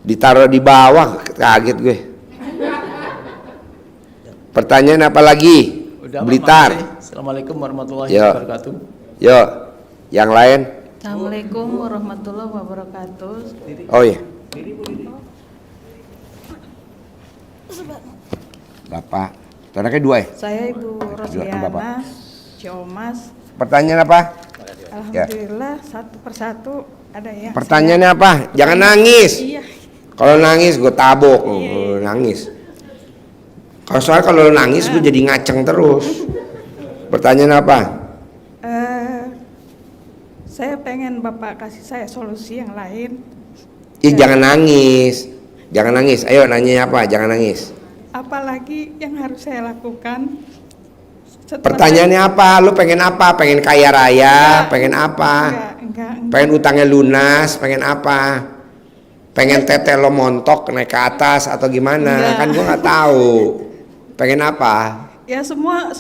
Ditaruh di bawah, kaget gue. Pertanyaan apa lagi? Udah, Blitar. Assalamualaikum warahmatullahi Yo. wabarakatuh. Yo, yang lain. Assalamualaikum warahmatullahi wabarakatuh. Oh iya. Bapak, anaknya 2 ya? Saya Ibu Rosliana Ciomas. Pertanyaan apa? Alhamdulillah satu persatu ada ya. Pertanyaannya apa? Jangan nangis. Iya. Kalau nangis gue tabok, nangis. Kalau lu nangis gue jadi ngaceng terus. Pertanyaan apa? Saya pengen Bapak kasih saya solusi yang lain. Jangan nangis. Jangan nangis. Ayo nanya apa? Jangan nangis. Apalagi yang harus saya lakukan? Pertanyaannya apa? Lu pengen apa? Pengen kaya raya? Pengen apa? Enggak. Pengen utangnya lunas? Pengen apa? Pengen tete lo montok naik ke atas atau gimana? Kan gua nggak tahu. Pengen apa? Ya semua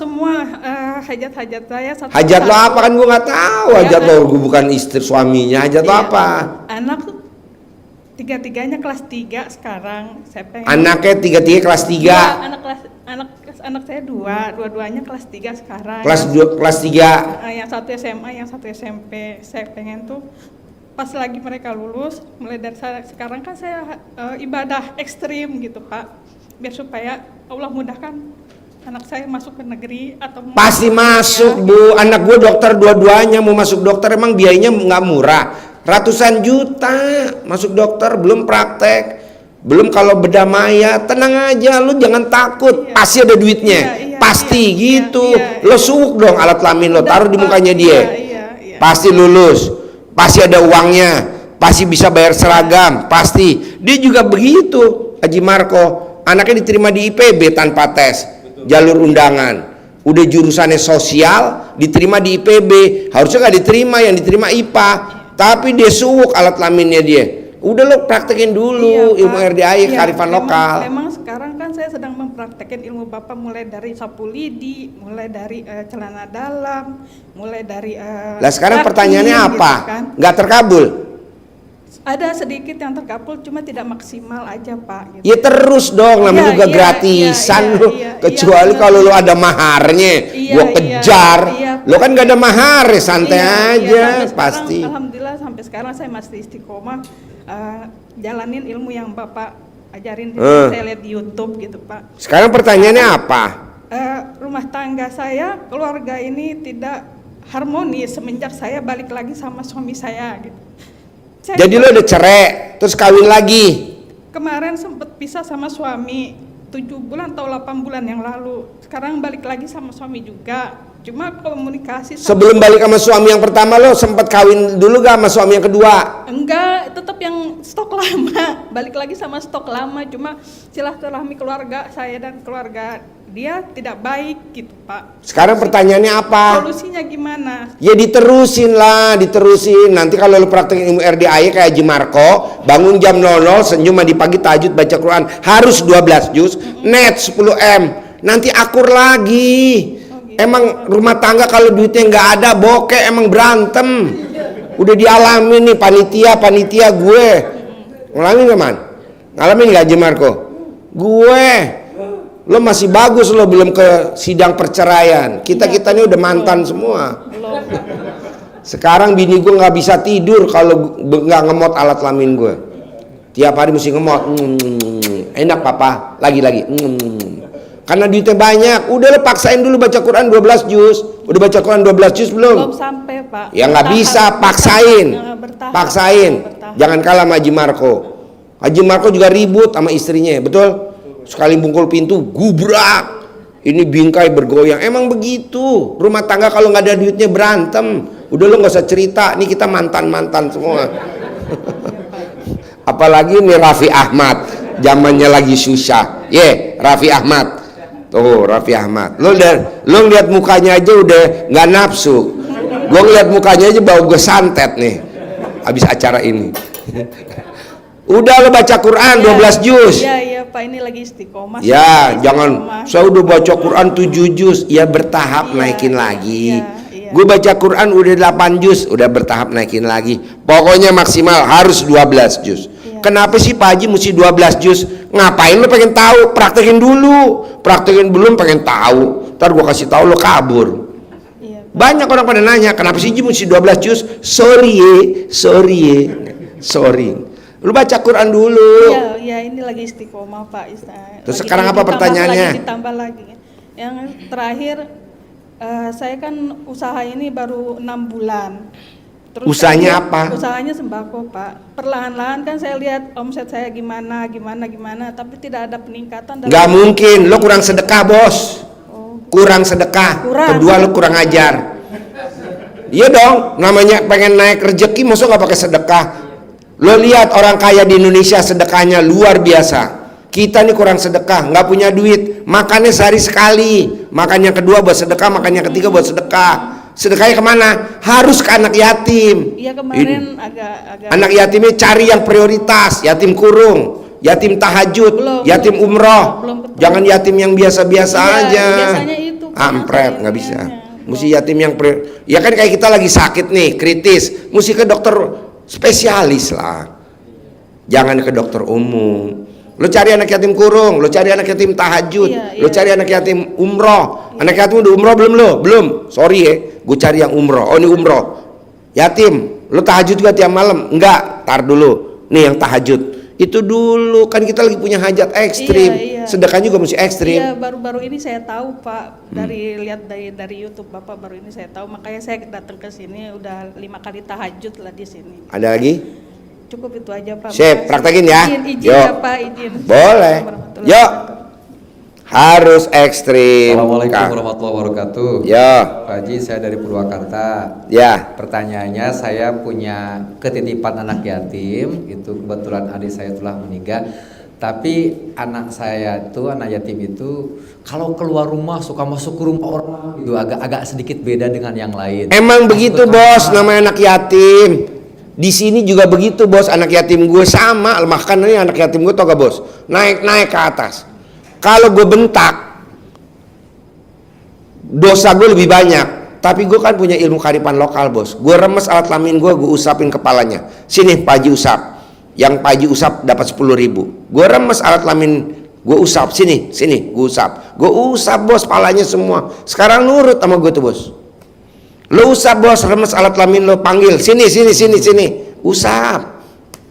hajat-hajat saya satu. Hajat lo apa kan gua nggak tahu. Hajat lo gua bukan istri suaminya. Hajat lo apa? Anak tiga-tiganya kelas 3 sekarang. Saya pengen. Anaknya tiga-tiga kelas 3. Ya, anak saya dua-duanya kelas 3 sekarang. Kelas 3. Yang satu SMA, yang satu SMP. Saya pengen tuh pas lagi mereka lulus, mulai dari sekarang kan saya ibadah ekstrim gitu Pak, biar supaya Allah mudahkan anak saya masuk ke negeri atau Pasti masuk Bu, anak gue dokter dua-duanya mau masuk dokter, emang biayanya nggak murah, ratusan juta masuk dokter, belum praktek, belum kalau bedah maya. Tenang aja, lu jangan takut, pasti ada duitnya, pasti gitu. Lo suuk dong alat kelamin lo, taruh di mukanya dia, pasti lulus. Pasti ada uangnya, pasti bisa bayar seragam, pasti. Dia juga begitu, Haji Marco. Anaknya diterima di IPB tanpa tes, jalur undangan. Udah jurusannya sosial, diterima di IPB. Harusnya nggak diterima, yang diterima IPA. Tapi dia suwuk alat kelaminnya dia. Udah lo praktekin dulu ilmu RDAI, kearifan lokal. Memang sekarang kan saya sedang mempraktekkan ilmu Bapak mulai dari sapu lidi, mulai dari celana dalam, mulai dari Lah sekarang pertanyaannya apa? Gitu kan. Nggak terkabul? Ada sedikit yang terkabul, cuma tidak maksimal aja Pak. Gitu. Ya terus dong, namanya juga gratisan lo. Kecuali kalau lo ada maharnya, gua kejar. Lo kan gak ada mahar, santai aja, pasti. Alhamdulillah sampai sekarang saya masih istiqomah jalanin ilmu yang Bapak ajarin, saya lihat di YouTube gitu Pak. Sekarang pertanyaannya apa? Rumah tangga saya, keluarga ini tidak harmonis semenjak saya balik lagi sama suami saya gitu. Jadi lo udah cerai, terus kawin lagi? Kemarin sempat pisah sama suami 7 bulan atau 8 bulan yang lalu. Sekarang balik lagi sama suami juga. Cuma komunikasi Sebelum balik sama suami yang pertama lo sempat kawin dulu gak sama suami yang kedua? Enggak, tetap yang stok lama. Balik lagi sama stok lama, cuma silaturahmi keluarga saya dan keluarga dia tidak baik gitu Pak. Sekarang pertanyaannya apa? Solusinya gimana? Ya diterusin lah, diterusin. Nanti kalau lo praktekin ilmu RDAI kayak Haji Marco, bangun jam 00, senyum di pagi, tahajud, baca Quran, harus 12 juz, net 10M. Nanti akur lagi. Emang rumah tangga kalau duitnya nggak ada, bokeh, emang berantem. Udah dialami nih panitia gue. Ngalamin nggak man? Ngalamin nggak Haji Marco? Gue. Lo masih bagus, lo belum ke sidang perceraian. Kita ini udah mantan semua. Sekarang bini gue nggak bisa tidur kalau nggak ngemot alat kelamin gue. Tiap hari mesti ngemot. Enak papa, lagi. Karena duitnya banyak. Udah lo paksain dulu baca Quran 12 juz. Udah baca Quran 12 juz belum? Belum sampai Pak. Ya nggak bisa, paksain. Paksain. Jangan kalah sama Haji Marco. Haji Marco juga ribut sama istrinya, betul? Sekali bungkul pintu, gubrak. Ini bingkai bergoyang. Emang begitu. Rumah tangga kalau nggak ada duitnya berantem. Udah lo nggak usah cerita. Nih kita mantan semua. Apalagi nih Raffi Ahmad. Zamannya lagi susah. Raffi Ahmad. Tuh Raffi Ahmad. Lo lihat mukanya aja udah nggak nafsu. Gue ngeliat mukanya aja bau gue santet nih. Habis acara ini. Udah lo baca Quran 12 juz. Iya Pak, ini lagi istiqomah. Ya, jangan saya udah baca Quran 7 juz, ya bertahap naikin lagi. Gue baca Quran udah 8 juz, udah bertahap naikin lagi. Pokoknya maksimal harus 12 juz. Kenapa sih Pak Haji mesti 12 juz? Ngapain lo pengen tahu? Praktekin dulu. Praktekin belum pengen tahu. Ntar gua kasih tahu lo kabur. Iya, Pak. Banyak orang pada nanya, kenapa sih Ji mesti 12 juz? Sorry. Lu baca Quran dulu. Iya, ini lagi istiqomah Pak. Terus sekarang apa pertanyaannya? Lagi ditambah lagi. Yang terakhir, saya kan usaha ini baru 6 bulan. Terus Usahanya apa? Usahanya sembako Pak. Perlahan-lahan kan saya lihat omset saya gimana, tapi tidak ada peningkatan. Nggak mungkin, lo kurang sedekah bos. Kurang sedekah. Kedua lo kurang ajar. Iya dong, namanya pengen naik rezeki, maksudnya nggak pakai sedekah. Lo lihat orang kaya di Indonesia sedekahnya luar biasa. Kita nih kurang sedekah, nggak punya duit, makannya sehari sekali. Makan yang kedua buat sedekah, makan yang ketiga buat sedekah. Sedekahnya kemana? Harus ke anak yatim. Iya kemarin agak anak yatimnya cari yang prioritas, yatim kurung, yatim tahajud, yatim umroh. Jangan yatim yang biasa-biasa aja. Biasanya itu. Ampret, nggak bisa. Mesti yatim yang ya kan kayak kita lagi sakit nih, kritis, mesti ke dokter spesialis lah. Jangan ke dokter umum. Lo cari anak yatim kurung, lo cari anak yatim tahajud, lo cari anak yatim umroh. Anak yatim udah umroh belum lo? Belum. Sorry ya, gue cari yang umroh. Oh ini umroh. Yatim, lo tahajud juga tiap malam? Enggak, tar dulu. Nih yang tahajud. Itu dulu, kan kita lagi punya hajat ekstrim. Sedekah juga mesti ekstrim. Iya, baru-baru ini saya tahu Pak, lihat dari YouTube Bapak, baru ini saya tahu. Makanya saya datang ke sini udah 5 kali tahajud lah di sini. Ada lagi? Cukup itu aja Pak. Sip, praktekin ya. Izin ya Pak, izin. Boleh. Yuk. Harus ekstrim. Assalamualaikum warahmatullahi wabarakatuh. Ya. Pak Haji, saya dari Purwakarta. Ya. Pertanyaannya, saya punya ketitipan anak yatim. Itu kebetulan adik saya telah meninggal. Tapi anak saya itu, anak yatim itu, kalau keluar rumah suka masuk ke rumah orang itu agak sedikit beda dengan yang lain. Emang begitu bos, namanya anak yatim. Di sini juga begitu bos, anak yatim gue sama, bahkan ini anak yatim gue tau gak bos, naik ke atas. Kalau gue bentak, dosa gue lebih banyak. Tapi gue kan punya ilmu kearifan lokal bos. Gue remes alat kelamin gue usapin kepalanya. Sini Pak Haji usap. Yang Pak Haji usap dapat 10.000. Gue remes alat kelamin, gue usap. Sini gue usap. Gue usap bos, palanya semua. Sekarang nurut sama gue tuh bos. Lo usap bos, remes alat kelamin lo, panggil sini, usap.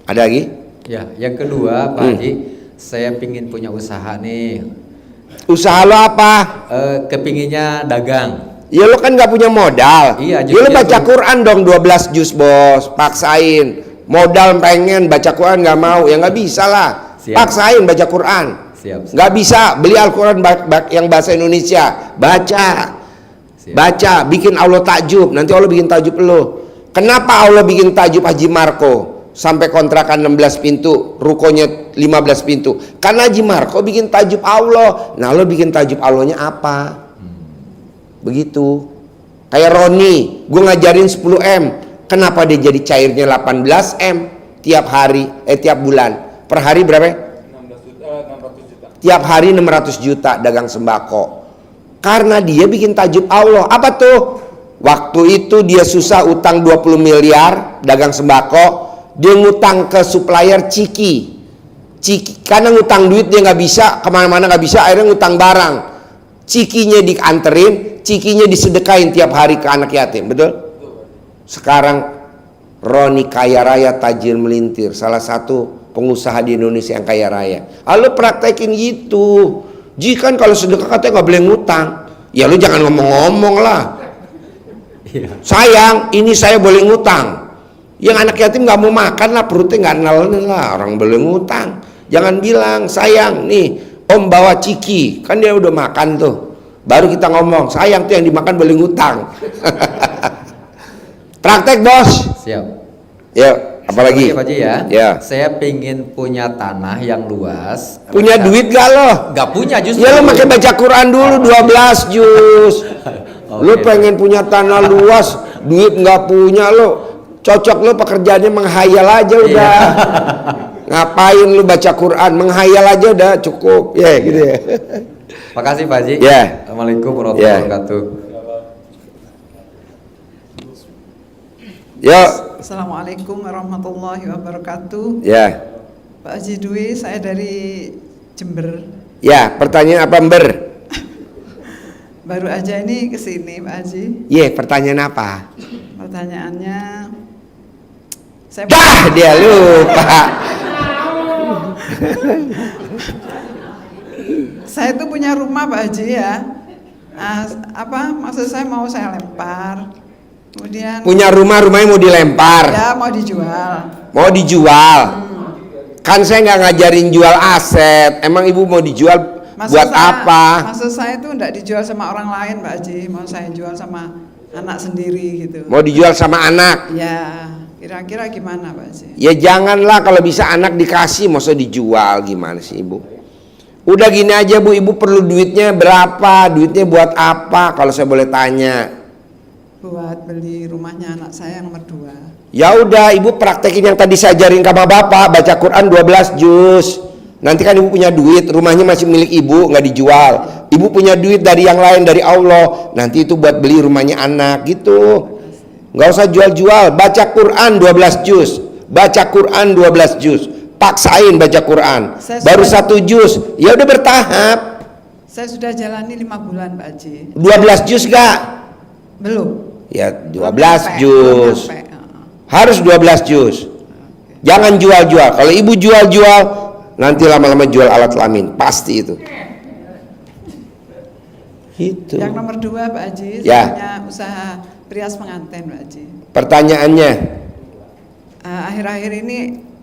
Ada lagi? Ya, yang kedua Pak Haji, saya pingin punya usaha nih. Usaha lo apa? Kepinginnya dagang. Ya lo kan nggak punya modal. Iya. Ya lo baca Quran dong 12 juz bos, paksain. Modal pengen baca Quran nggak mau, ya nggak bisa lah. Siap. Paksain baca Quran. Siap. Nggak bisa beli Al-Quran yang bahasa Indonesia, baca. Baca, bikin Allah takjub. Nanti Allah bikin takjub lo. Kenapa Allah bikin takjub Haji Marko sampai kontrakan 16 pintu, rukonya 15 pintu? Karena Haji Marko bikin takjub Allah. Nah lo bikin takjub Allahnya apa? Begitu. Kayak Roni, gue ngajarin 10M. Kenapa dia jadi cairnya 18M tiap hari, tiap bulan? Per hari berapa? 600 juta. Tiap hari 600 juta dagang sembako. Karena dia bikin takjub Allah. Apa tuh? Waktu itu dia susah utang 20 miliar dagang sembako. Dia ngutang ke supplier Ciki. Karena ngutang duit dia nggak bisa, kemana-mana nggak bisa, akhirnya ngutang barang. Cikinya dianterin, cikinya disedekain tiap hari ke anak yatim. Betul? Sekarang Roni kaya raya, tajir melintir, salah satu pengusaha di Indonesia yang kaya raya. Lalu praktekin gitu. Jika kalau sedekah katanya nggak boleh ngutang, ya lu jangan ngomong-ngomong lah. Sayang, ini saya boleh ngutang. Yang anak yatim nggak mau makan lah, perutnya nggak nelen lah, orang boleh ngutang. Jangan bilang sayang, nih Om bawa ciki, kan dia udah makan tuh. Baru kita ngomong sayang tuh yang dimakan boleh ngutang. Praktek bos. Siap. Ya, apalagi? Pak Haji ya. Ya. Saya pengen punya tanah yang luas. Punya duit gak lo? Gak punya justru. Ya lo makin baca Quran dulu 12 juz. Lo pengen punya tanah luas, duit nggak punya lo. Cocok lo pekerjaannya menghayal aja udah. Ngapain lo baca Quran? Menghayal aja udah cukup. Ya gitu ya. Makasih Pak Haji. Ya. Assalamualaikum warahmatullahi wabarakatuh. Yo. Assalamualaikum warahmatullahi wabarakatuh. Ya. Pak Haji Dwi, saya dari Jember. Ya, pertanyaan apa, Mber? Baru aja ini kesini Pak Haji. Pertanyaan apa? Pertanyaannya, saya Dia lupa. saya tuh punya rumah Pak Haji ya. Maksud saya mau saya lempar. Kemudian Punya rumahnya mau dilempar. ya mau dijual. Mau dijual. Kan saya nggak ngajarin jual aset. Emang ibu mau dijual buat apa? Maksud saya itu enggak dijual sama orang lain Pak Haji, mau saya jual sama anak sendiri gitu. Mau dijual sama anak? Ya, kira-kira gimana Pak Haji? Ya janganlah, kalau bisa anak dikasih, masa dijual, gimana sih ibu? Udah gini aja bu, ibu perlu duitnya berapa? Duitnya buat apa kalau saya boleh tanya? Buat beli rumahnya anak saya yang nomor 2. Ya udah, ibu praktekin yang tadi saya ajarin sama bapak, baca Quran 12 juz. Nanti kan ibu punya duit, rumahnya masih milik ibu, nggak dijual. Ibu punya duit dari yang lain, dari Allah. Nanti itu buat beli rumahnya anak gitu. Nggak usah jual-jual. Baca Quran 12 juz. Baca Quran 12 juz. Paksain baca Quran. Baru 1 juz. Ya udah bertahap. Saya sudah jalani 5 bulan Pak Haji. 12 juz gak? Belum. Ya 12 Belum juz. nyampe. Harus 12 juz. Jangan jual-jual. Kalau ibu jual-jual, nanti lama-lama jual alat kelamin. Pasti itu. Gitu. Yang nomor 2 Pak Haji, Ya. saya punya usaha perias pengantin Pak Haji. Pertanyaannya, Akhir-akhir ini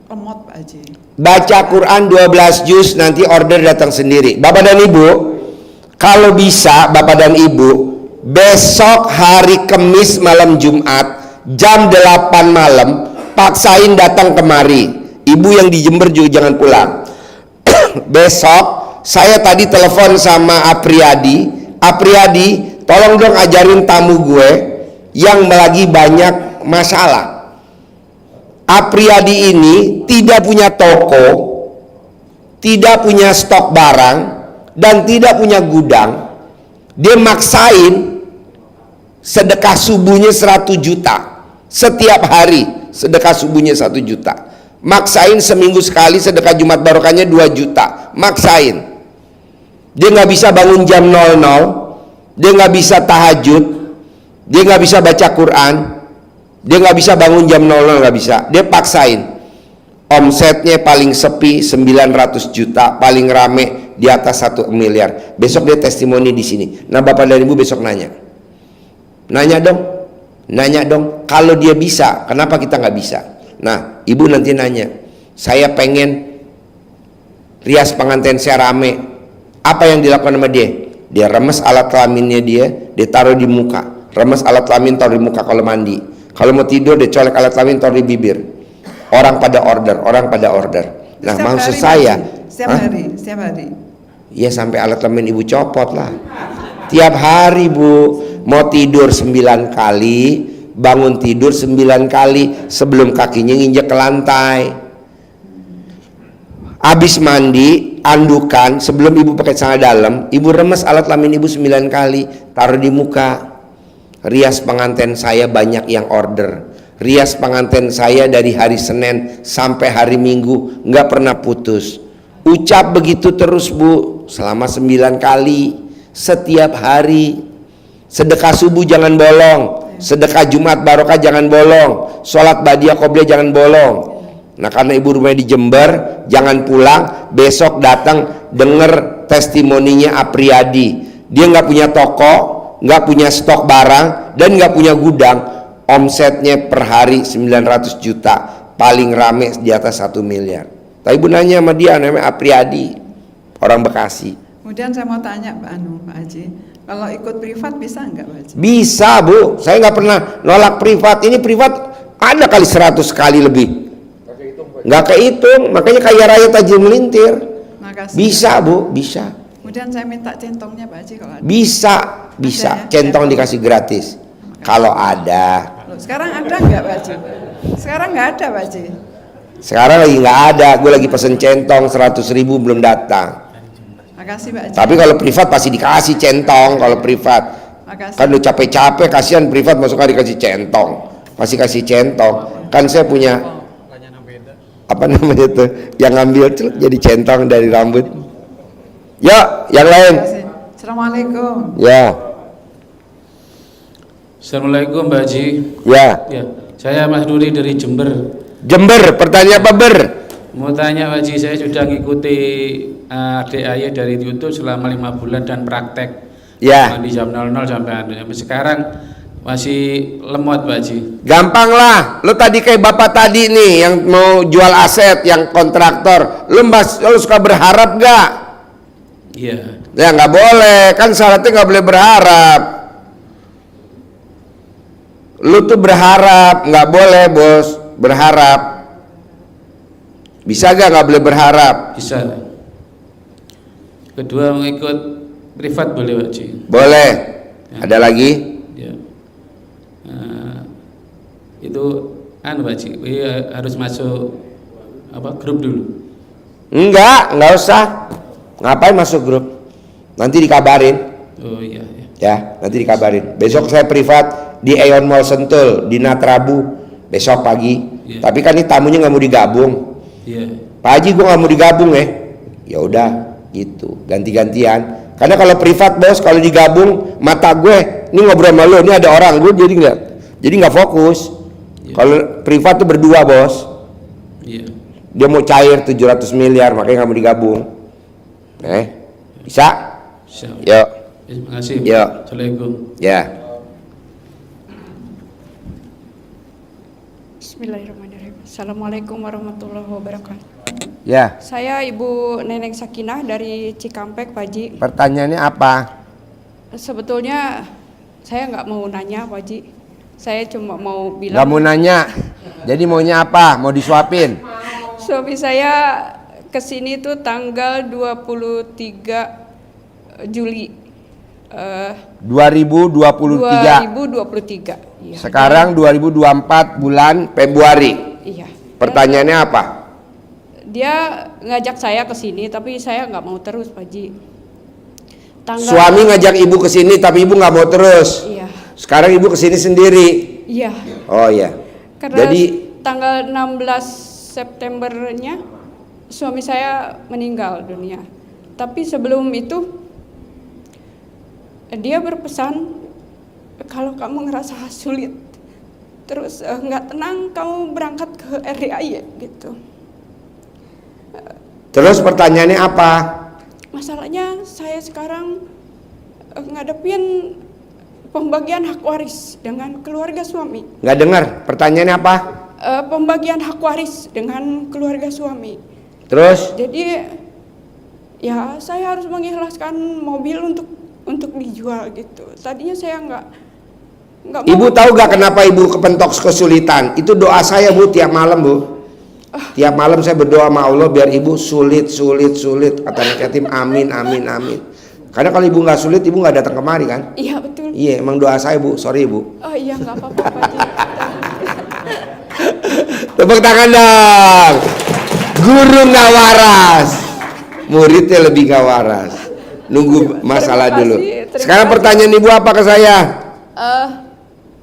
lemot Pak Haji. baca Quran 12 juz, nanti order datang sendiri. Bapak dan Ibu, kalau bisa Bapak dan Ibu, besok hari Kamis malam Jumat jam 8 malam paksain datang kemari. Ibu yang di Jember juga jangan pulang. Besok saya tadi telepon sama Apriyadi, tolong dong ajarin tamu gue yang lagi banyak masalah. Apriyadi ini tidak punya toko, tidak punya stok barang, dan tidak punya gudang. Dia maksain sedekah subuhnya 100 juta setiap hari, sedekah subuhnya 1 juta. Maksain seminggu sekali sedekah Jumat barokahnya 2 juta. Maksain. Dia nggak bisa bangun jam 00, dia nggak bisa tahajud, dia nggak bisa baca Quran, dia nggak bisa bangun jam 00, nggak bisa. Dia paksain. Omsetnya paling sepi 900 juta, paling rame di atas 1 miliar. Besok dia testimoni di sini. Nah Bapak dan Ibu besok nanya dong. Kalau dia bisa, kenapa kita nggak bisa? Nah Ibu nanti nanya, saya pengen rias pengantin saya rame. Apa yang dilakukan sama dia? Dia remes alat kelaminnya dia taruh di muka. Remes alat kelamin taruh di muka kalau mandi. Kalau mau tidur dia colek alat kelamin taruh di bibir. Orang pada order. Nah Setiap maksud hari, saya, setiap hari. ya sampai alat kelamin ibu copot lah. Tiap hari bu, mau tidur 9 kali, bangun tidur 9 kali sebelum kakinya nginjek ke lantai. Habis mandi, andukan, sebelum ibu pakai celana dalam, ibu remes alat kelamin ibu 9 kali, taruh di muka. Rias pengantin saya banyak yang order. Rias pengantin saya dari hari Senin sampai hari Minggu nggak pernah putus. Ucap begitu terus bu, selama 9 kali setiap hari. Sedekah subuh jangan bolong, sedekah Jumat barokah jangan bolong, sholat badiah qobliyah jangan bolong. Nah karena ibu rumahnya di Jember, jangan pulang, besok datang denger testimoninya Apriyadi. Dia nggak punya toko, nggak punya stok barang, dan nggak punya gudang. Omsetnya per hari 900 juta, paling rame di atas 1 miliar. Tapi ibu nanya sama dia, namanya Apriyadi, orang Bekasi. Kemudian saya mau tanya Pak Haji, kalau ikut privat bisa nggak Pak Haji? Bisa bu, saya nggak pernah nolak privat. Ini privat ada kali 100 kali lebih, nggak kehitung. Makanya kaya raya tajir melintir. Makasih. Bisa bu, bisa. Kemudian saya minta centongnya Pak Haji kalau ada. Bisa. Ada ya? Centong dikasih gratis. Kalau ada. Loh, sekarang ada nggak Pak Haji? Sekarang nggak ada Pak Haji. Sekarang lagi nggak ada. Gue lagi pesen centong 100.000 belum datang. Makasih Pak Haji. Tapi kalau privat pasti dikasih centong. Kalau privat. Makasih. Kan lu capek-capek, kasihan privat masuk dikasih centong. Pasti kasih centong. Kan saya punya. apa namanya tuh, yang ngambil celuk jadi centong dari rambut. Yuk, yang lain. Assalamualaikum. Ya, Assalamualaikum Mbak Haji. ya. Ya, saya Mas Duri dari Jember. Jember, pertanyaan apa ber? Mau tanya Pak Haji, saya sudah ngikuti adik ayah dari YouTube selama 5 bulan dan praktek. Ya. Di jam 00 sampai sekarang masih lemot Pak Haji. Gampang lah. Lo tadi kayak bapak tadi nih yang mau jual aset, yang kontraktor. Lo suka berharap gak? Iya. Ya nggak boleh, kan syaratnya nggak boleh berharap. Lu tuh berharap, nggak boleh bos, berharap. Bisa gak nggak boleh berharap? Bisa. Kedua mau ikut privat boleh Pak Haji. Boleh. Ya. Ada lagi? Ya. Itu Pak Haji, harus masuk grup dulu. Nggak usah. Ngapain masuk grup? Nanti dikabarin. Oh iya, iya. Ya, nanti dikabarin. Besok saya privat di Aeon Mall Sentul di Natrabu besok pagi. Iya. Tapi kan ini tamunya nggak mau digabung. Iya. Pak Haji gue nggak mau digabung ya. Ya udah, gitu. Ganti-gantian. Karena kalau privat bos, kalau digabung mata gue, ini ngobrol sama lo, ini ada orang gue jadi nggak fokus. Iya. Kalau privat tuh berdua bos. Iya. Dia mau cair 700 miliar, makanya nggak mau digabung. Bisa? Bisa. Yuk. Terima kasih. Ya. Assalamualaikum. Ya. Bismillahirrahmanirrahim. Assalamualaikum warahmatullahi wabarakatuh. Ya. Saya Ibu Neneng Sakinah dari Cikampek, Pak Haji. Pertanyaannya apa? Sebetulnya saya nggak mau nanya, Pak Haji. Saya cuma mau bilang. Nggak mau nanya. Jadi maunya apa? Mau disuapin? Suami saya kesini tuh tanggal 23 Juli 2023. 2023. Iya. Sekarang 2024 bulan Februari. Iya. Pertanyaannya apa? Dia ngajak saya ke sini, tapi saya nggak mau terus, Pak Haji. Suami ngajak ibu ke sini tapi ibu nggak mau terus. Iya. Sekarang ibu ke sini sendiri. Iya. Oh iya. Karena Jadi tanggal 16 Septembernya suami saya meninggal dunia. Tapi sebelum itu dia berpesan, kalau kamu ngerasa sulit terus nggak tenang, kamu berangkat ke RDI gitu. terus pertanyaannya apa? Masalahnya saya sekarang ngadepin pembagian hak waris dengan keluarga suami. Nggak dengar. Pertanyaannya apa? Pembagian hak waris dengan keluarga suami. Terus? Jadi ya saya harus mengikhlaskan mobil untuk dijual gitu. Tadinya saya nggak mau. Ibu tahu gak kenapa ibu kepentok kesulitan? Itu doa saya bu tiap malam bu. Tiap malam saya berdoa sama Allah biar ibu sulit. Kata anak yatim amin. Karena kalau ibu nggak sulit ibu nggak datang kemari kan? Iya betul. Iya emang doa saya bu. Sorry bu. Oh iya nggak apa-apa Pak Haji. Tepuk tangan dong. Guru nggak waras, muridnya lebih nggak waras. Nunggu masalah dulu. Terima Sekarang kasih. pertanyaan ibu apa ke saya?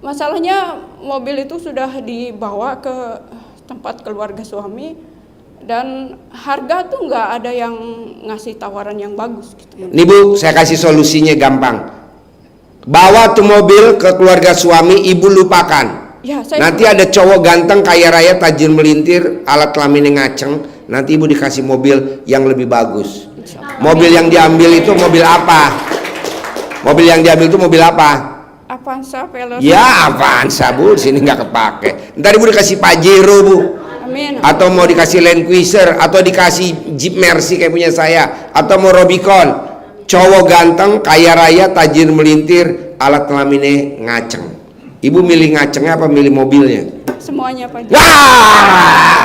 Masalahnya mobil itu sudah dibawa ke tempat keluarga suami dan harga tuh nggak ada yang ngasih tawaran yang bagus gitu. Nih bu, saya kasih solusinya gampang. Bawa tuh mobil ke keluarga suami, ibu lupakan. Ya, saya Nanti ada cowok ganteng kaya raya tajir melintir, alat kelaminnya ngaceng. Nanti ibu dikasih mobil yang lebih bagus. Mobil yang diambil itu mobil apa? Mobil yang diambil itu mobil apa? Avanza Veloz. Ya Avanza bu, sini nggak kepake. Ntar ibu dikasih Pajero bu, Amin. atau mau dikasih Land Cruiser, atau dikasih Jeep Mercy kayak punya saya, atau mau Rubicon. Cowok ganteng, kaya raya, tajir melintir, alat kelaminnya ngaceng. Ibu milih ngacengnya apa milih mobilnya? Semuanya Pak Haji. Wah,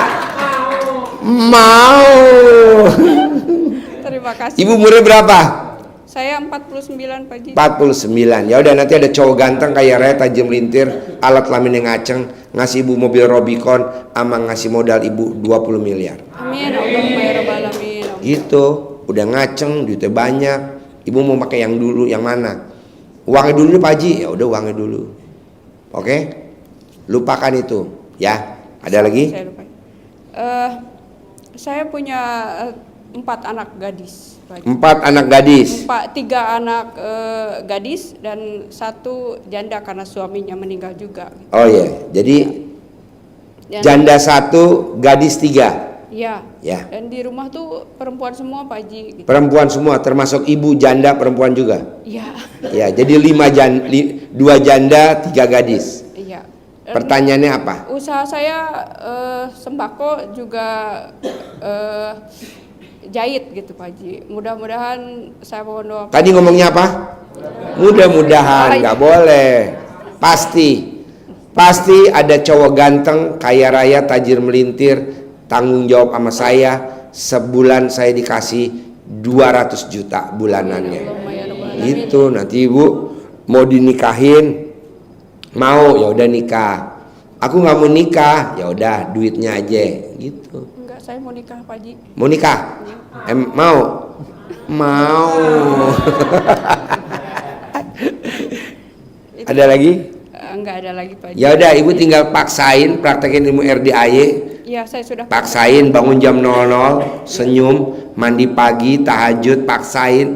mau. Terima kasih. Ibu umurnya berapa? Saya 49 Pak Haji. 49. Ya udah nanti ada cowok ganteng kaya raya tajir melintir, alat kelaminnya ngaceng, ngasih ibu mobil Rubicon sama ngasih modal ibu 20 miliar. Amin. Allahumma ya rabbal alamin. Gitu, udah ngaceng, duitnya banyak. Ibu mau pakai yang dulu, yang mana? Uangnya dulu Pak Haji. Ya udah uangnya dulu. Oke? Lupakan itu, ya. Ada lagi? Saya lupa. Saya punya 4 anak gadis, Pak Haji. 4 anak gadis. 3 anak gadis dan 1 janda karena suaminya meninggal juga. Oh iya, jadi Dan, janda 1, gadis 3. Ya. Ya. Dan di rumah tuh perempuan semua, Pak Haji. Gitu. Perempuan semua, termasuk ibu janda perempuan juga. Iya. Ya, jadi 2 janda, 3 gadis. Iya. Dan Pertanyaannya apa? usaha saya sembako juga jahit gitu, Pak Haji. Mudah-mudahan saya mohon doa. Tadi ngomongnya apa? Mudah-mudahan, nggak boleh. Pasti ada cowok ganteng, kaya raya, tajir melintir, tanggung jawab sama saya. Sebulan saya dikasih 200 juta bulanannya. Gitu, nanti ibu mau dinikahin, mau ya udah nikah. Aku nggak mau nikah, ya udah duitnya aja, gitu. Enggak, saya mau nikah, Pak Haji. Mau nikah? Mau? Mau. Ada lagi? Enggak ada lagi, Pak Haji. Ya udah, ibu tinggal paksain praktekin ilmu RDAY. Iya, saya sudah Paksain bangun jam 00, senyum, mandi pagi, tahajud, paksain.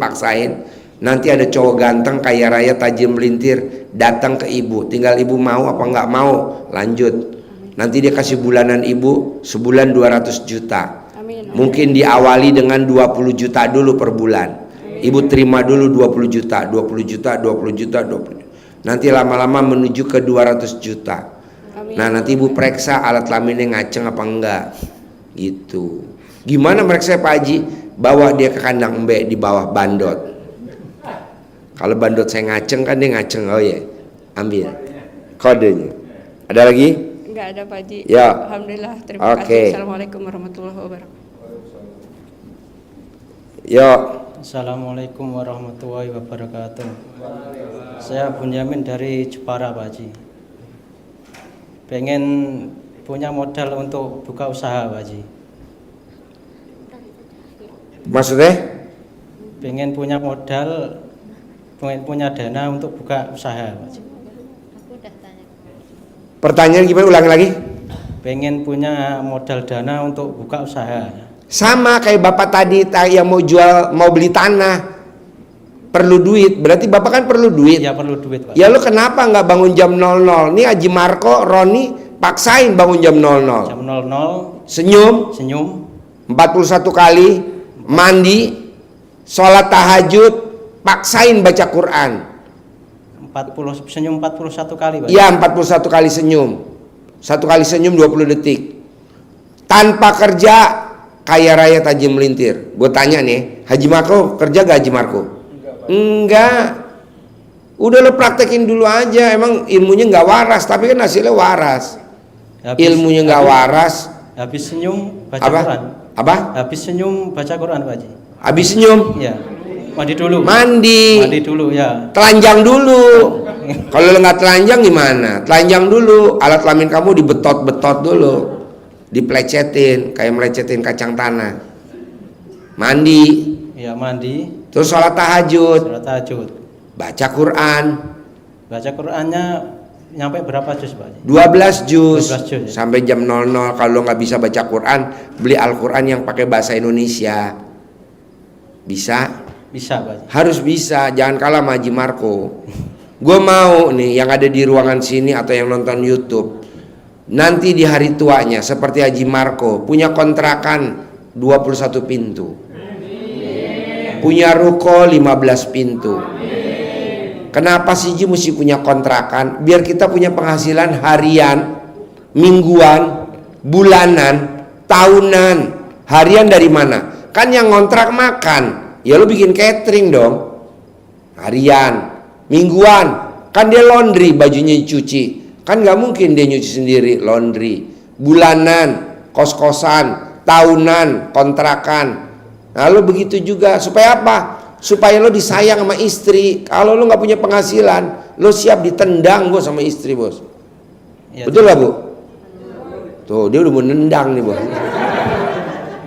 Nanti ada cowok ganteng, kaya raya, tajir melintir datang ke ibu. Tinggal ibu mau apa nggak mau, lanjut. Nanti dia kasih bulanan ibu sebulan 200 juta. Amin. Mungkin diawali dengan 20 juta dulu per bulan. Ibu terima dulu 20 juta. Nanti lama-lama menuju ke 200 juta. Amin. Nah, nanti ibu periksa alat kelaminnya ngaceng apa enggak. Gitu. Gimana mereka Pak Haji? Bawa dia ke kandang embe di bawah bandot. Kalau bandot saya ngaceng kan dia ngaceng. Oh ya, ambil kodenya. Ada lagi? Enggak ada, Pak Haji. Ya. Alhamdulillah, terima Oke. kasih. Assalamualaikum warahmatullahi wabarakatuh. Yo. Assalamualaikum warahmatullahi wabarakatuh. Saya Bunyamin dari Jepara, Pak Haji. Pengen punya modal untuk buka usaha, Pak Haji. Maksudnya? Pengen punya modal, pengen punya dana untuk buka usaha, Pak Haji. Pertanyaan gimana? Ulangi lagi. Pengen punya modal dana untuk buka usaha. Sama kayak bapak tadi yang mau beli tanah, perlu duit. Berarti bapak kan perlu duit. Ya perlu duit, Pak. Ya lu kenapa nggak bangun jam 00? Nih Haji Marco, Roni paksain bangun jam 00. Jam 00 Senyum 41 kali, mandi, sholat tahajud, paksain baca Quran. 41 kali, Pak. Iya, 41 kali senyum. 1 kali senyum 20 detik. Tanpa kerja, kaya raya tajir melintir. Gue tanya nih, Haji Marco kerja gak Haji Marco? Enggak. Udah lo praktekin dulu aja. Emang ilmunya nggak waras, tapi kan hasilnya waras. Ilmunya nggak waras. Habis senyum baca Apa? Quran. Apa? Habis senyum baca Quran, Pak Haji. Habis senyum, Ya. Mandi dulu. mandi, Mandi dulu ya. telanjang dulu. Kalau lo nggak telanjang gimana? Telanjang dulu. Alat kelamin kamu dibetot-betot dulu, diplecetin kayak melecetin kacang tanah. Mandi, Ya mandi, terus sholat tahajud, sholat tahajud. baca Quran. Baca Qurannya nyampe berapa juz, Pak Haji? 12 juz 12 juz, ya. sampai jam 00. Kalau nggak bisa baca Quran, beli Al-Quran yang pakai bahasa Indonesia. Bisa? Bisa, Pak Haji. Harus bisa, jangan kalah sama Haji Marco. Gue mau nih yang ada di ruangan sini atau yang nonton YouTube, nanti di hari tuanya seperti Haji Marco, punya kontrakan 21 pintu, punya ruko 15 pintu. Kenapa sih Ji mesti punya kontrakan? Biar kita punya penghasilan harian, mingguan, bulanan, tahunan. Harian dari mana? Kan yang ngontrak makan, ya lu bikin catering dong. Harian, mingguan, kan dia laundry, bajunya dicuci. Kan nggak mungkin dia nyuci sendiri, laundry. Bulanan, kos-kosan, tahunan, kontrakan. Lalu begitu juga, supaya apa? Supaya lo disayang sama istri. Kalau lo nggak punya penghasilan, lo siap ditendang bos sama istri, bos. Ya, Betul lah, Bu? Tuh, dia udah mau nendang nih, bos.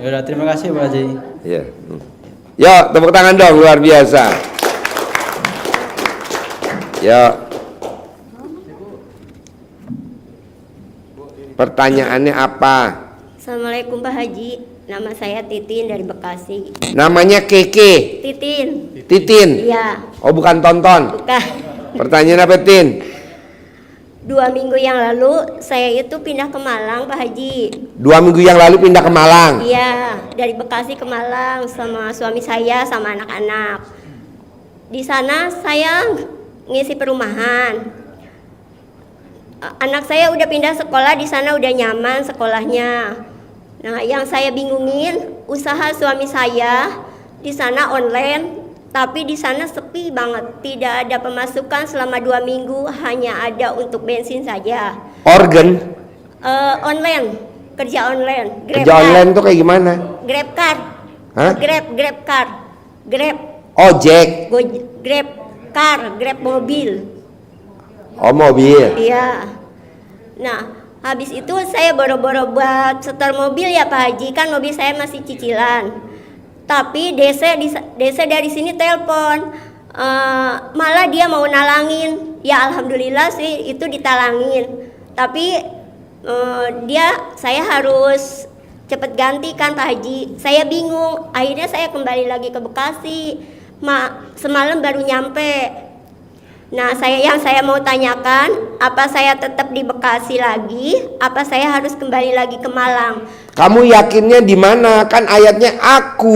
Ya udah, terima kasih, Pak Haji. Ya. Yo, tepuk tangan dong, luar biasa. Yo. Pertanyaannya apa? Assalamualaikum Pak Haji, nama saya Titin dari Bekasi. Namanya Keke. Titin. Titin. Iya. Oh, bukan Tonton. Bukan. Pertanyaan apa, Tin? 2 minggu yang lalu saya itu pindah ke Malang Pak Haji. 2 minggu yang lalu pindah ke Malang. Iya, dari Bekasi ke Malang sama suami saya sama anak-anak. Di sana saya ngisi perumahan. Anak saya udah pindah sekolah, di sana udah nyaman sekolahnya. Nah, yang saya bingungin, usaha suami saya di sana online, tapi di sana sepi banget. Tidak ada pemasukan selama 2 minggu, hanya ada untuk bensin saja. Organ. Online, kerja online. Kerja online tuh kayak gimana? Grab car. Hah? Grab car. Grab. Ojek. Grab car, Grab mobil. Oh, mobil. Iya. Nah, habis itu saya boro-boro buat setor mobil ya Pak Haji, kan mobil saya masih cicilan. Tapi DC dari sini telepon, malah dia mau nalangin. Ya alhamdulillah sih itu ditalangin. Tapi saya harus cepet ganti kan Pak Haji. Saya bingung. Akhirnya saya kembali lagi ke Bekasi. Semalam baru nyampe. Nah, yang saya mau tanyakan, apa saya tetap di Bekasi lagi, apa saya harus kembali lagi ke Malang? Kamu yakinnya di mana? Kan ayatnya aku,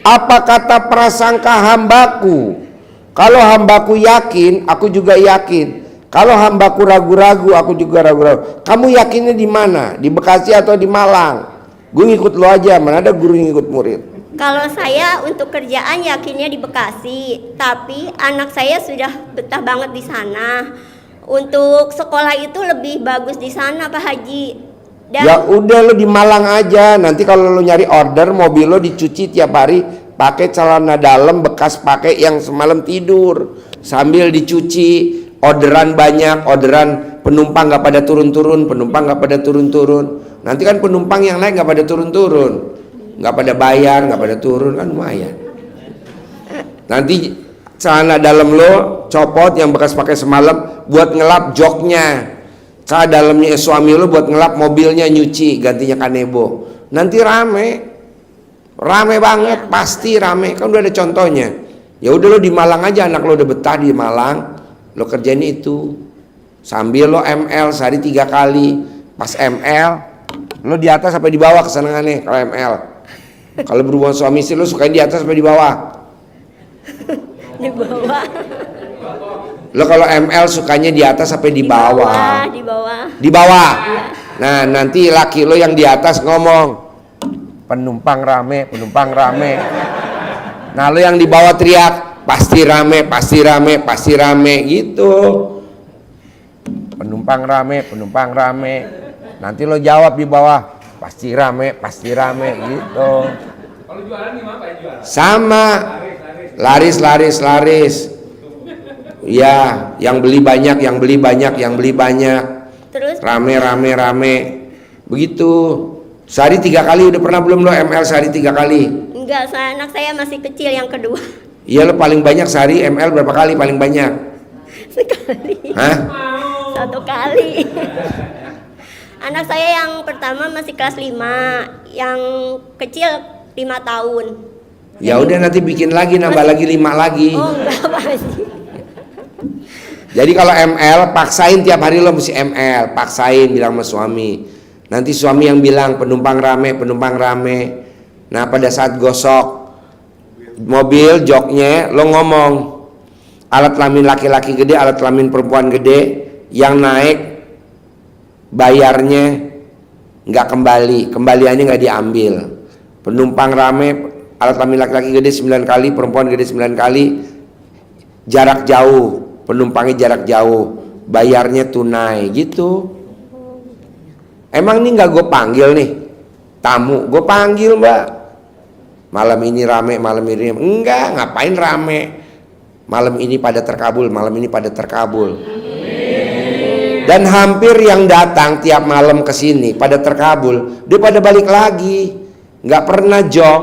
apa kata prasangka hambaku? Kalau hambaku yakin, aku juga yakin. Kalau hambaku ragu-ragu, aku juga ragu-ragu. Kamu yakinnya di mana? Di Bekasi atau di Malang? Gue ngikut lo aja, mana ada guru ngikut murid. Kalau saya untuk kerjaan yakinnya di Bekasi, tapi anak saya sudah betah banget di sana. Untuk sekolah itu lebih bagus di sana Pak Haji. Dan Ya udah lo di Malang aja. Nanti kalau lo nyari order, mobil lo dicuci tiap hari pakai celana dalam bekas pakai yang semalam tidur, sambil dicuci. Orderan banyak, orderan penumpang nggak pada turun-turun, Nanti kan penumpang yang naik nggak pada turun-turun, nggak pada bayar, nggak pada turun, kan lumayan. Nanti celana dalam lo copot yang bekas pakai semalam buat ngelap joknya. Celana dalamnya suami lo buat ngelap mobilnya, nyuci, gantinya kanebo. Nanti rame banget, pasti rame. Kan udah ada contohnya. Ya udah lo di Malang aja, anak lo udah betah di Malang, lo kerjain itu. Sambil lo ML sehari 3 kali. Pas ML lo di atas sampai di bawah kesenangannya kalau ML. Kalau berhubungan suami istri lo sukain di atas sampai di bawah. di bawah. Lo kalau ML sukanya di atas sampai di bawah. Di bawah. Di bawah. Nah, nanti laki lo yang di atas ngomong, penumpang rame. Nah, lo yang di bawah teriak, pasti rame gitu. Penumpang rame. Nanti lo jawab di bawah, pasti rame gitu. Kalau jualan gimana Pak jualan? Sama. Laris. Ya, yang beli banyak. Terus Rame. Begitu. Sehari 3 kali udah pernah belum lo ML sehari 3 kali? enggak, anak saya masih kecil yang kedua. Iya, lo paling banyak sehari ML berapa kali paling banyak? Sekali. Hah? 1 kali. Anak saya yang pertama masih kelas 5, yang kecil 5 tahun. Ya udah nanti bikin lagi, nambah lagi 5 lagi. Oh enggak Pak Haji. Jadi kalau ML paksain tiap hari lo mesti ML, paksain bilang sama suami. Nanti suami yang bilang penumpang rame. Nah, pada saat gosok mobil joknya lo ngomong, alat kelamin laki-laki gede, alat kelamin perempuan gede, yang naik bayarnya nggak kembaliannya nggak diambil. Penumpang rame, alat kelamin laki-laki gede 9 kali, perempuan gede 9 kali, jarak jauh, penumpangnya jarak jauh, bayarnya tunai gitu. Emang ini nggak gue panggil nih tamu, gue panggil Mbak. Malam ini rame, enggak, ngapain rame? Malam ini pada terkabul. Dan hampir yang datang tiap malam ke sini pada terkabul, dia pada balik lagi, nggak pernah jong.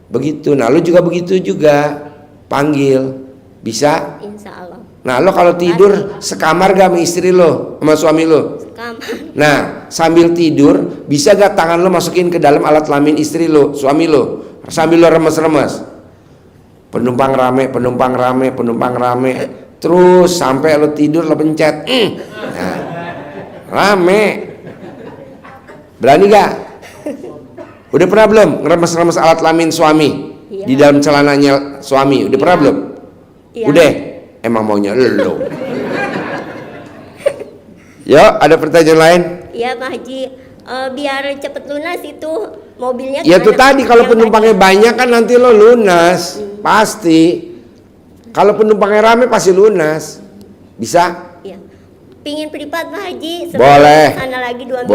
Begitu. Nah, lu juga begitu juga, panggil, bisa? Insya Allah. Nah, lo kalau tidur sekamar gak sama istri lo, sama suami lo? Kamar. Nah, sambil tidur bisa gak tangan lo masukin ke dalam alat kelamin istri lo, suami lo, sambil lo remes-remes? Penumpang rame, terus sampai lo tidur lo pencet, nah, rame. Berani gak? Udah pernah belum ngeremes-remes alat kelamin suami? Iya. Di dalam celananya suami, udah pernah belum? Iya. Udah, emang maunya lo. Yo, ada pertanyaan lain? Iya Pak Haji, biar cepet lunas itu mobilnya. Ya itu gimana, tadi Pak? kalau Yang penumpangnya banyak kan nanti lo lunas, pasti. Kalau penumpangnya rame pasti lunas. Bisa? Iya. Pingin privat Pak Haji. sebelum Boleh. Sana lagi 2 minggu.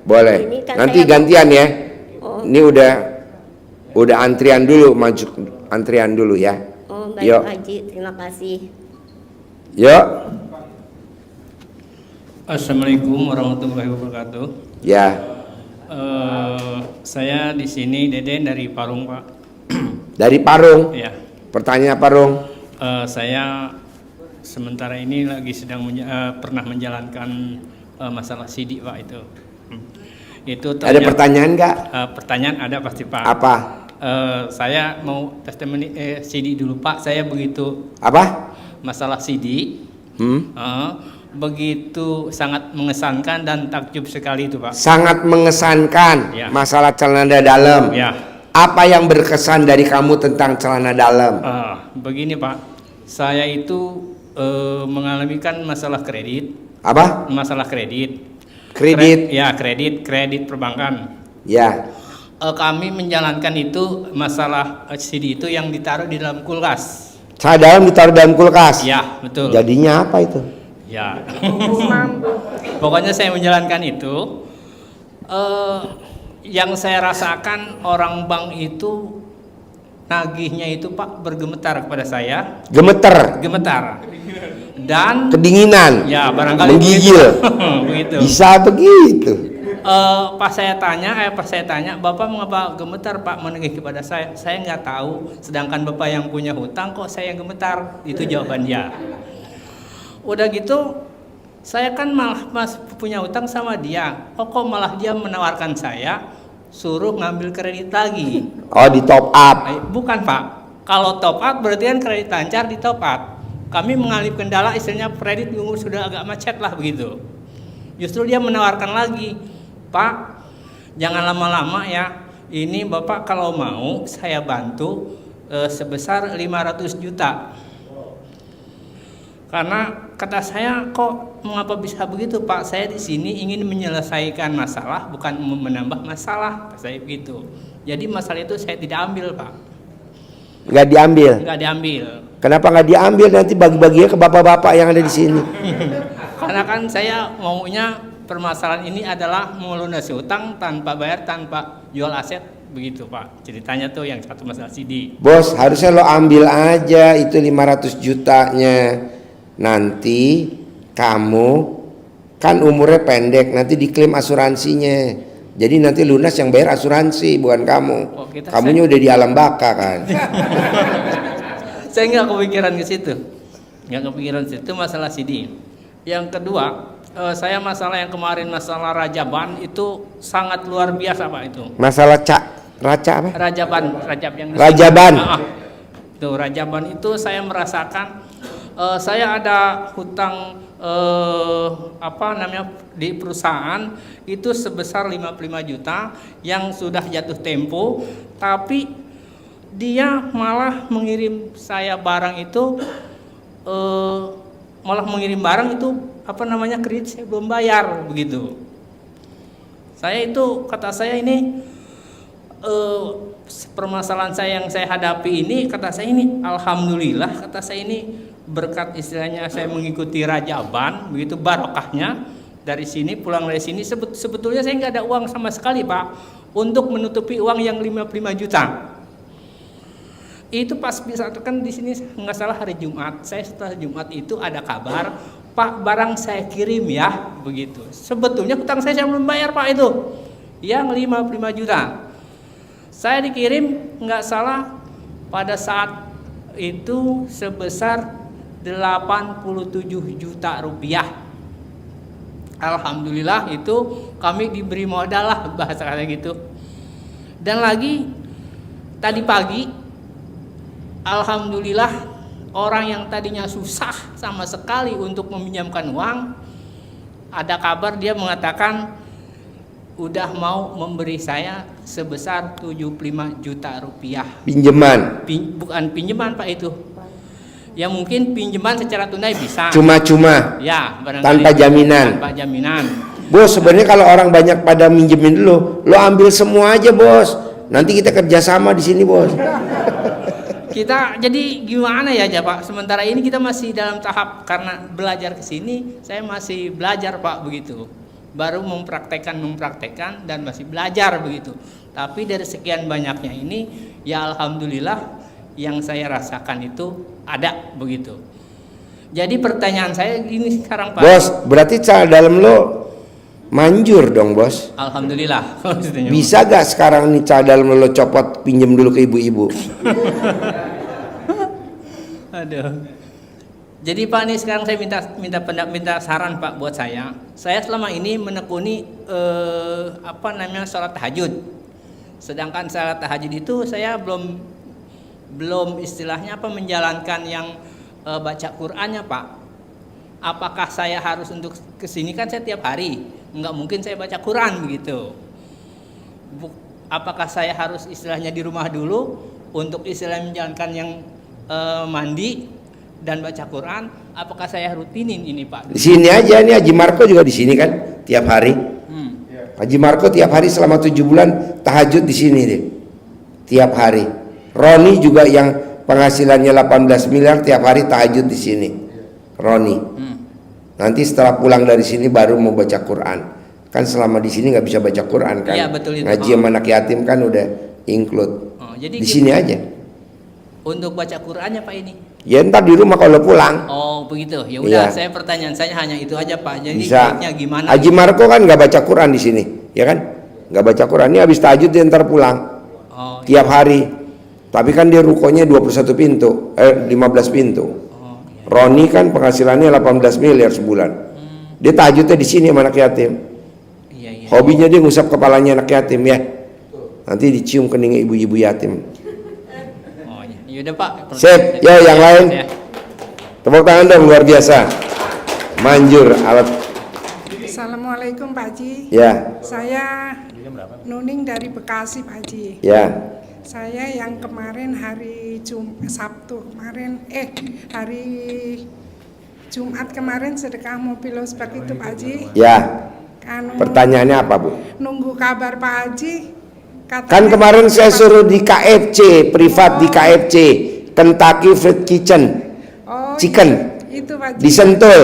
Boleh. Ini kan Nanti saya- gantian ya. Oh. Ini udah antrian dulu, maju antrian dulu ya. Oh baik Yuk. Pak Haji, terima kasih. Yuk. Assalamualaikum warahmatullahi wabarakatuh. Ya. Saya di sini Deden dari Parung, Pak. Dari Parung. Ya, Pertanyaan Parung. saya sementara ini lagi sedang pernah menjalankan masalah sidik, Pak itu. Itu Ada pertanyaan nggak? pertanyaan ada pasti, Pak. Apa? Saya mau testimoni sidik dulu, Pak. Saya begitu Apa? masalah sidik. Begitu sangat mengesankan dan takjub sekali itu, Pak. Sangat mengesankan Ya. masalah celana dalam. Ya. Apa yang berkesan dari kamu tentang celana dalam? Begini, Pak, saya itu mengalami kan masalah kredit. Apa? Masalah kredit. Kredit. Kredit perbankan. Ya. Kami menjalankan itu masalah CD itu yang ditaruh di dalam kulkas. Celana dalam ditaruh dalam kulkas. Ya, betul. Jadinya apa itu? Ya. Pokoknya saya menjalankan itu. Yang saya rasakan orang bank itu nagihnya itu, Pak, bergemetar kepada saya. Gemeter. Gemetar. Dan Kedinginan. ya barangkali Menggigil. begitu. Bisa begitu. Pas saya tanya, Bapak mengapa gemetar, Pak, menagih kepada saya? Saya nggak tahu. Sedangkan Bapak yang punya hutang, kok saya yang gemetar? Itu jawaban dia. Udah gitu, saya kan malah punya hutang sama dia. Kok malah dia menawarkan saya suruh ngambil kredit lagi? Oh, di top up. Bukan, Pak. Kalau top up berarti kan kredit lancar di top up. Kami mengalami kendala, istilahnya kredit sudah agak macet lah begitu. Justru dia menawarkan lagi, Pak, jangan lama-lama ya. Ini Bapak kalau mau saya bantu sebesar 500 juta. Karena kata saya, kok mengapa bisa begitu, Pak? Saya di sini ingin menyelesaikan masalah, bukan menambah masalah, saya begitu. Jadi masalah itu saya tidak ambil, Pak. Nggak diambil. Nggak diambil. Kenapa nggak diambil? Nanti bagi-baginya ke bapak-bapak yang ada di sini. Karena kan saya maunya permasalahan ini adalah melunasi utang tanpa bayar, tanpa jual aset, begitu, Pak. Ceritanya tuh yang satu masalah CD. Bos, harusnya lo ambil aja itu 500 jutanya. Nanti kamu kan umurnya pendek, nanti diklaim asuransinya. Jadi nanti lunas yang bayar asuransi, bukan kamu. Kamunya udah di alam baka kan. Saya nggak kepikiran ke situ. Nggak kepikiran ke situ masalah CD. Yang kedua, saya masalah yang kemarin masalah Rajaban itu sangat luar biasa, Pak, itu. Masalah raja apa? Rajab yang Rajaban. Tuh, Rajaban itu saya merasakan saya ada hutang di perusahaan itu sebesar 55 juta yang sudah jatuh tempo, tapi dia malah mengirim saya barang itu kredit saya belum bayar begitu. Saya itu kata saya ini permasalahan saya yang saya hadapi ini, kata saya ini alhamdulillah, kata saya ini berkat istilahnya saya mengikuti Rajaban begitu, barokahnya dari sini pulang dari sini sebetulnya saya nggak ada uang sama sekali, Pak, untuk menutupi uang yang 55 juta. Itu pas bisa kan di sini nggak salah hari Jumat, saya setelah Jumat itu ada kabar, Pak, barang saya kirim ya begitu. Sebetulnya hutang saya belum bayar, Pak, itu yang 55 juta. Saya dikirim nggak salah pada saat itu sebesar 87 juta rupiah. Alhamdulillah itu kami diberi modal lah, bahasa kata gitu. Dan lagi tadi pagi, alhamdulillah orang yang tadinya susah sama sekali untuk meminjamkan uang, ada kabar dia mengatakan udah mau memberi saya sebesar 75 juta rupiah. Pinjaman. Bukan pinjaman Pak itu. Ya mungkin pinjaman secara tunai bisa. Cuma-cuma. Ya, barangkali Tanpa jaminan. Tanpa jaminan. Bos, sebenarnya kalau orang banyak pada minjemin lo ambil semua aja bos. Nanti kita kerjasama di sini bos. Kita jadi gimana ya Pak? Sementara ini kita masih dalam tahap, karena belajar ke sini, saya masih belajar Pak begitu. Baru mempraktekkan dan masih belajar begitu. Tapi dari sekian banyaknya ini, ya alhamdulillah yang saya rasakan itu ada begitu. Jadi pertanyaan saya gini sekarang Pak. Bos, berarti cara dalam lo manjur dong bos. Alhamdulillah. Bisa gak sekarang nih cara dalam lo copot pinjem dulu ke ibu-ibu? Aduh. Jadi Pak nih sekarang saya minta saran Pak buat saya. Saya selama ini menekuni sholat tahajud. Sedangkan sholat tahajud itu saya belum istilahnya menjalankan yang baca Qur'annya Pak. Apakah saya harus untuk kesini, kan saya tiap hari, nggak mungkin saya baca Quran begitu. Apakah saya harus istilahnya di rumah dulu untuk istilahnya menjalankan yang mandi dan baca Quran? Apakah saya rutinin ini Pak? Di sini aja nih, Haji Marco juga di sini kan tiap hari. Haji Marco tiap hari selama 7 bulan tahajud di sini deh, tiap hari. Roni juga yang penghasilannya 18 miliar tiap hari tahajud di sini. Roni. Nanti setelah pulang dari sini baru mau baca Quran. Kan selama di sini nggak bisa baca Quran kan. Iya, betul itu. Ngaji sama anak yatim kan udah include. Jadi di sini aja. Untuk baca Qurannya Pak ini. Ya ntar di rumah kalau pulang. Oh begitu. Ya udah, Iya. pertanyaan saya hanya itu aja Pak. Jadi Bisa. baiknya gimana? Haji Marco kan nggak baca Quran di sini, ya kan? Nggak baca Quran. Ini habis tahajud dia ntar pulang. Oh, Tiap hari. Tapi kan dia rukonya 21 pintu, 15 pintu. iya. Roni kan penghasilannya 18 miliar sebulan. Dia tahajudnya di sini sama anak yatim. Iya. Hobinya dia ngusap kepalanya anak yatim ya. Nanti dicium kening ibu-ibu yatim. Oh iya. Yaudah Pak. Sip, yo yang lain. Ya. Tepuk tangan dong, luar biasa. Manjur alat. Assalamualaikum Pak Haji. Ya. Saya Nuning dari Bekasi Pak Haji. Ya. Saya yang kemarin hari Sabtu kemarin, hari Jumat kemarin sedekah mobil losbak itu Pak Haji. Ya. Pertanyaannya apa Bu? Nunggu kabar Pak Haji. Kan kemarin saya suruh di KFC, privat di KFC, Kentucky Fried Kitchen, chicken, itu Pak Haji. di Sentul.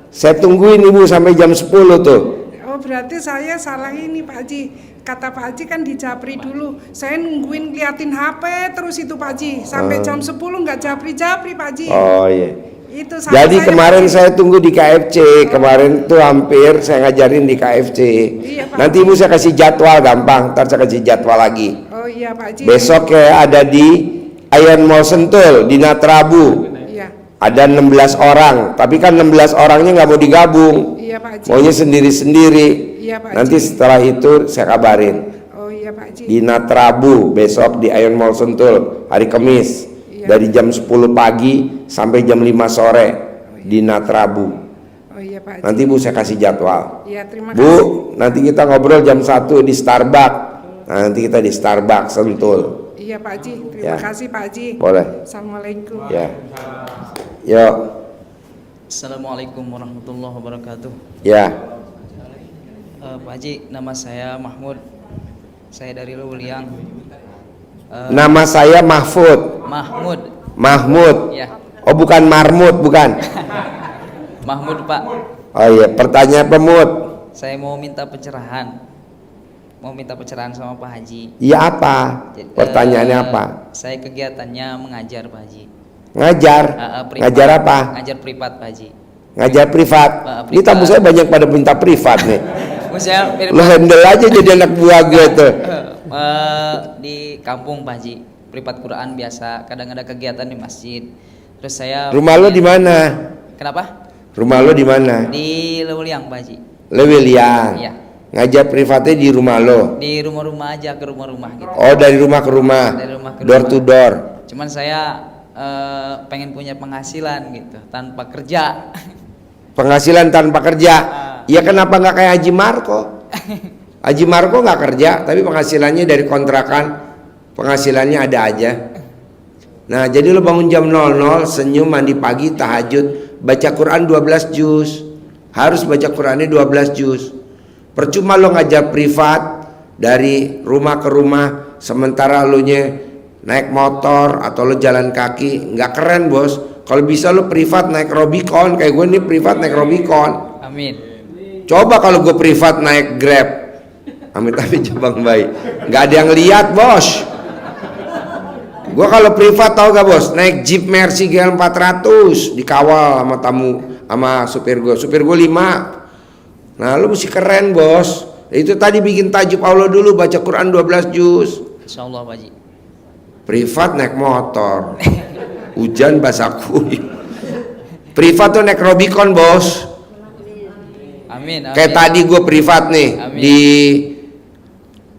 Saya tungguin Ibu sampai jam 10 tuh. Oh berarti saya salah ini Pak Haji. Kata Pak Haji kan di Japri dulu. Saya nungguin liatin HP terus itu Pak Haji. Sampai jam 10 nggak Japri Pak Haji. Oh iya. Itu Jadi saya, kemarin Pak Haji. saya tunggu di KFC. Kemarin tuh hampir saya ngajarin di KFC. Iya, Pak Nanti Ibu saya kasih jadwal gampang. Ntar saya kasih jadwal lagi. Oh iya Pak Haji. Besok ya ada di Iron Mall Sentul di Natrabu. Iya. Ada 16 orang. Tapi kan 16 orangnya nggak mau digabung. Iya Pak Haji. Maunya sendiri-sendiri. Iya Pak Nanti Haji. setelah itu saya kabarin. Oh iya Pak Haji. Di Natrabu besok di Iron Mall Sentul hari Kamis. Iya. Dari jam 10 pagi sampai jam 5 sore di Natrabu. Oh iya Pak Haji. Nanti Bu saya kasih jadwal. Iya terima Bu, kasih. nanti kita ngobrol jam 1 di Starbucks. Nah, nanti kita di Starbucks Sentul. Iya Pak Haji. Terima Ya. kasih Pak Haji. Boleh. Assalamualaikum. Ya. Yo. Assalamualaikum warahmatullahi wabarakatuh. Ya. Pak Haji, nama saya Mahmud. Saya dari Luliang. Nama saya Mahfud. Mahmud. Mahmud. Ya. Oh bukan Marmut, bukan. Mahmud Pak. Oh iya, pertanyaan pemut. Saya mau minta pencerahan. Mau minta pencerahan sama Pak Haji. Iya apa? Pertanyaannya apa? Saya kegiatannya mengajar Pak Haji. Ngajar. Privat. Ngajar apa? Ngajar privat Pak Haji. Ngajar privat. Ini tamu saya banyak pada minta privat nih. Saya Lo handle aja jadi anak buah gitu. Di kampung Pak Haji. Privat Quran biasa. Kadang ada kegiatan di masjid. Terus saya Rumah lo di mana? Kenapa? Rumah lo di mana? Di Lewiliang Pak Haji. Lewiliang. Iya. Ngajar privatnya di rumah lo. Di rumah-rumah aja, ke rumah-rumah gitu. Oh, dari rumah ke rumah. Dari rumah ke Door rumah. to door. Cuman saya pengen punya penghasilan gitu tanpa kerja. Penghasilan tanpa kerja. Ya kenapa nggak kayak Haji Marco? Haji Marco nggak kerja, tapi penghasilannya dari kontrakan, penghasilannya ada aja. Nah, jadi lo bangun jam 00, senyum, mandi pagi, tahajud, baca Quran 12 juz. Harus baca Qurannya 12 juz. Percuma lo ngajar privat dari rumah ke rumah, sementara lo naik motor atau lo jalan kaki, nggak keren bos. Kalau bisa lo privat naik Robicon, kayak gue nih privat naik Robicon. Amin. Coba kalau gue privat naik Grab, amit-amit Jabang Bayi, nggak ada yang lihat bos. Gue kalau privat tau gak bos, naik Jeep Mercy GL 400 dikawal sama sama supir gue 5. Nah lu mesti keren bos. Itu tadi bikin tajub Allah dulu, baca Quran 12 juz. Insyaallah Pak Haji. Privat naik motor, hujan basah kuyup. Privat tuh naik Robicon bos. Amin. Kayak tadi gue privat nih. Amin. Di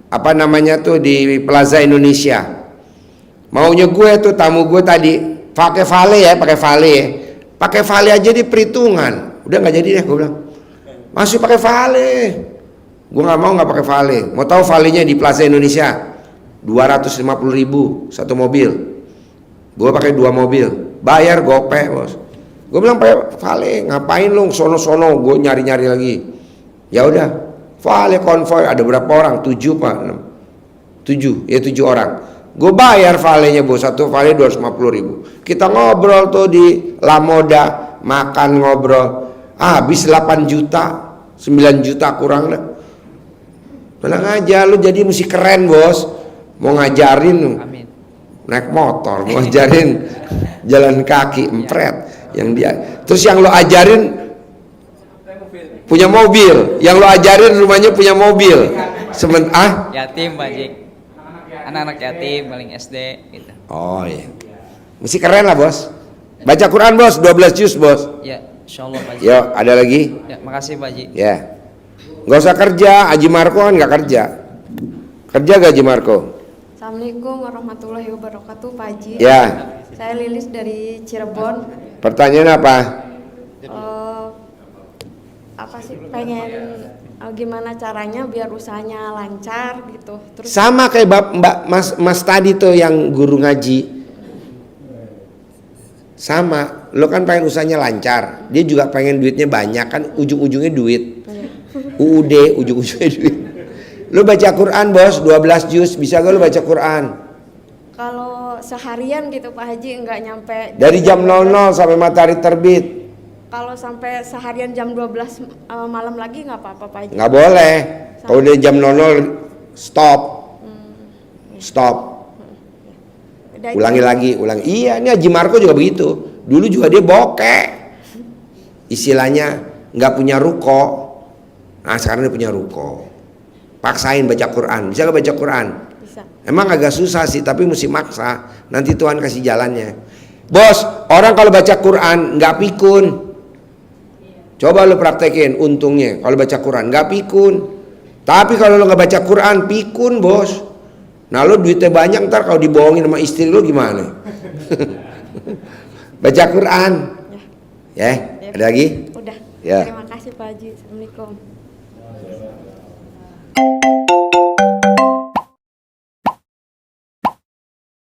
apa namanya tuh di Plaza Indonesia. Maunya gue tuh tamu gue tadi pakai vale ya, pakai vale aja di perhitungan. Udah nggak jadi deh, gue bilang. Masih pakai vale. Gue nggak mau nggak pakai vale. Mau tahu valenya di Plaza Indonesia 250.000 satu mobil. Gue pakai 2 mobil, bayar gope bos. Gue bilang pakai vale, ngapain lu sono-sono? Gue nyari-nyari lagi. Ya udah, vale konvoy ada berapa orang? 7 pak, 7 ya 7 orang. Gue bayar valenya bos, satu vale 250.000. Kita ngobrol tuh di La Moda, makan ngobrol, habis 8 juta, 9 juta kurang lah. Tenang aja, lu jadi mesti keren bos. Mau ngajarin Amin. naik motor, mau ngajarin jalan kaki, empret. Yang dia, terus yang lo ajarin punya mobil, yang lo ajarin rumahnya punya mobil. Yatim Pak Haji. Anak-anak yatim paling SD gitu. Oh iya. Mesti keren lah bos. Baca Quran bos, 12 juz bos. Ya, insyaallah Pak Haji. Yuk, ada lagi? Ya, makasih Pak Haji. Ya. Gak usah kerja, Haji Marco kan gak kerja. Kerja gak Haji Marco? Assalamualaikum warahmatullahi wabarakatuh Pak Haji. Ya. Saya Lilis dari Cirebon. Pertanyaan apa? Apa sih pengen gimana caranya biar usahanya lancar gitu. Terus Sama kayak Mas tadi tuh yang guru ngaji. Sama, lo kan pengen usahanya lancar. Dia juga pengen duitnya banyak kan, ujung-ujungnya duit. UUD ujung-ujungnya duit. Lo baca Quran bos, 12 juz, bisa gak lo baca Quran? kalau seharian gitu Pak Haji nggak nyampe. Dari jam 00 sampai matahari terbit. Kalau sampai seharian jam 12 malam lagi nggak apa-apa Pak Haji? Nggak boleh. Kalau dari jam 00 stop. Stop. Ulangi lagi, ulangi. Iya, ini Haji Marco juga begitu. Dulu juga dia bokeh. Istilahnya nggak punya ruko. Nah sekarang dia punya ruko. Paksain baca Quran. Bisa nggak baca Quran? Bisa. Emang agak susah sih, tapi mesti maksa. Nanti Tuhan kasih jalannya. Bos, orang kalau baca Quran nggak pikun. Coba lo praktekin untungnya. Kalau baca Quran nggak pikun. Tapi kalau lo nggak baca Quran pikun bos. Nah lo duitnya banyak, ntar kalau dibohongin sama istri lo gimana? Baca Quran. Ya, ada lagi? Udah. Ya. Terima kasih Pak Haji. Assalamualaikum.